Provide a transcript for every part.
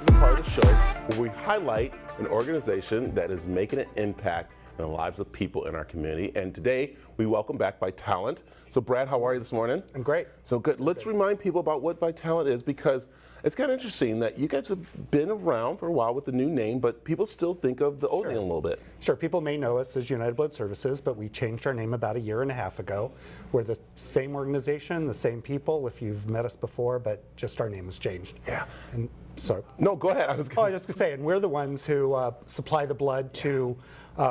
is the part of the show where we highlight an organization that is making an impact in the lives of people in our community. And today, we welcome back Vitalant. So Brad, how are you this morning? I'm great. So good. Let's remind people about what Vitalant is, because it's kind of interesting that you guys have been around for a while with the new name, but people still think of the old name a little bit. Sure, people may know us as United Blood Services, but we changed our name about 1.5 years ago. We're the same organization, the same people, if you've met us before, but just our name has changed. Yeah. And so, no, go ahead. I was just going to say, and we're the ones who supply the blood to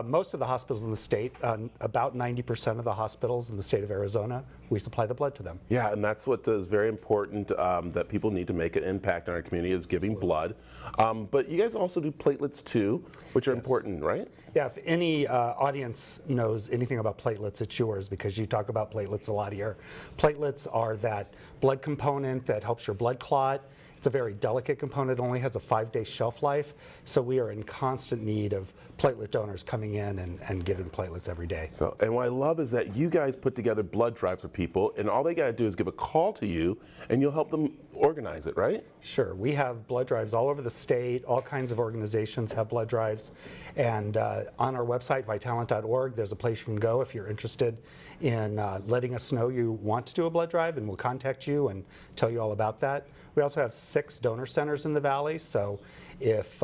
most of the hospitals in the state. About 90% of the hospitals in the state of Arizona, we supply the blood to them. Yeah, and that's what is very important that people need to make an impact in our community is giving blood. But you guys also do platelets too, which are important, right? Yeah, if any audience knows anything about platelets, it's yours, because you talk about platelets a lot here. Platelets are that blood component that helps your blood clot. It's a very delicate component, it only has a 5-day shelf life, so we are in constant need of platelet donors coming in and giving platelets every day. So, and what I love is that you guys put together blood drives for people, and all they got to do is give a call to you, and you'll help them organize it, right? Sure. We have blood drives all over the state. All kinds of organizations have blood drives. And on our website, vitalant.org, there's a place you can go if you're interested in letting us know you want to do a blood drive, and we'll contact you and tell you all about that. We also have 6 donor centers in the Valley, so if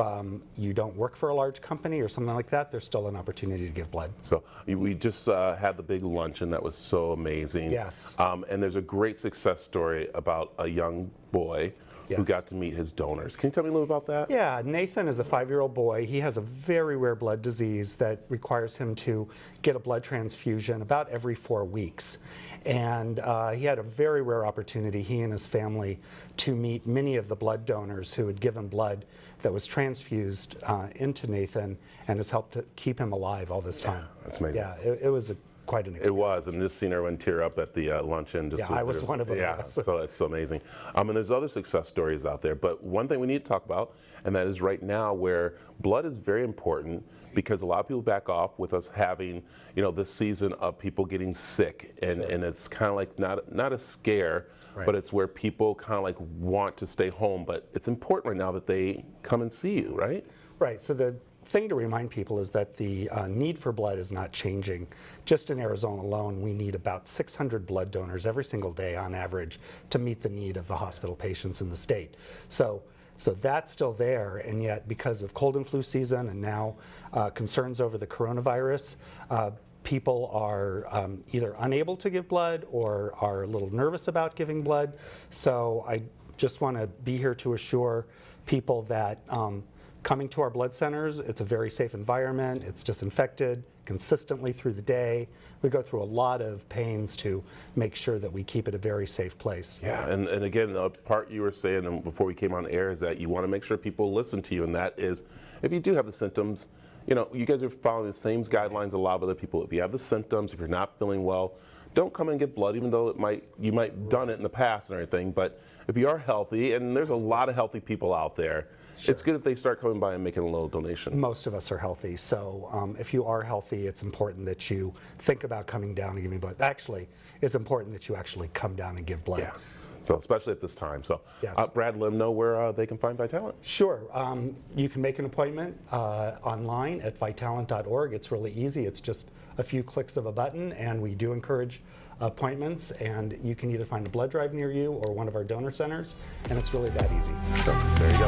you don't work for a large company or something like that, there's still an opportunity to give blood. So we just had the big luncheon that was so amazing. Yes. And there's a great success story about a young boy who got to meet his donors. Can you tell me a little about that? Yeah, Nathan is a 5-year-old boy. He has a very rare blood disease that requires him to get a blood transfusion about every 4 weeks. And he had a very rare opportunity, he and his family, to meet many of the blood donors who had given blood that was transfused into Nathan and has helped to keep him alive all this time. That's amazing. Yeah, it was quite an experience. It was, and just seeing everyone tear up at the luncheon. Just I was one of them. Yeah, so it's so amazing. And there's other success stories out there, but one thing we need to talk about, and that is right now where blood is very important, because a lot of people back off with us having, this season of people getting sick, and it's kind of like not a scare, but it's where people kind of like want to stay home, but it's important right now that they come and see you, right? Right, so the thing to remind people is that the need for blood is not changing. Just in Arizona alone, we need about 600 blood donors every single day on average to meet the need of the hospital patients in the state. So that's still there, and yet because of cold and flu season and now concerns over the coronavirus, people are either unable to give blood or are a little nervous about giving blood. So I just want to be here to assure people that coming to our blood centers, it's a very safe environment, it's disinfected consistently through the day. We go through a lot of pains to make sure that we keep it a very safe place. Yeah, and again, the part you were saying before we came on air is that you want to make sure people listen to you, and that is, if you do have the symptoms, you guys are following the same guidelines a lot of other people. If you have the symptoms, if you're not feeling well, don't come and get blood, even though you might have done it in the past and everything, but if you are healthy, and there's a lot of healthy people out there, it's good if they start coming by and making a little donation. Most of us are healthy, so if you are healthy, it's important that you think about coming down and giving blood. Actually, it's important that you actually come down and give blood. Yeah, so especially at this time. So Brad, let them know where they can find Vitalant. Sure, you can make an appointment online at vitalant.org. It's really easy, it's just a few clicks of a button, and we do encourage appointments, and you can either find a blood drive near you or one of our donor centers, and it's really that easy. So there you go.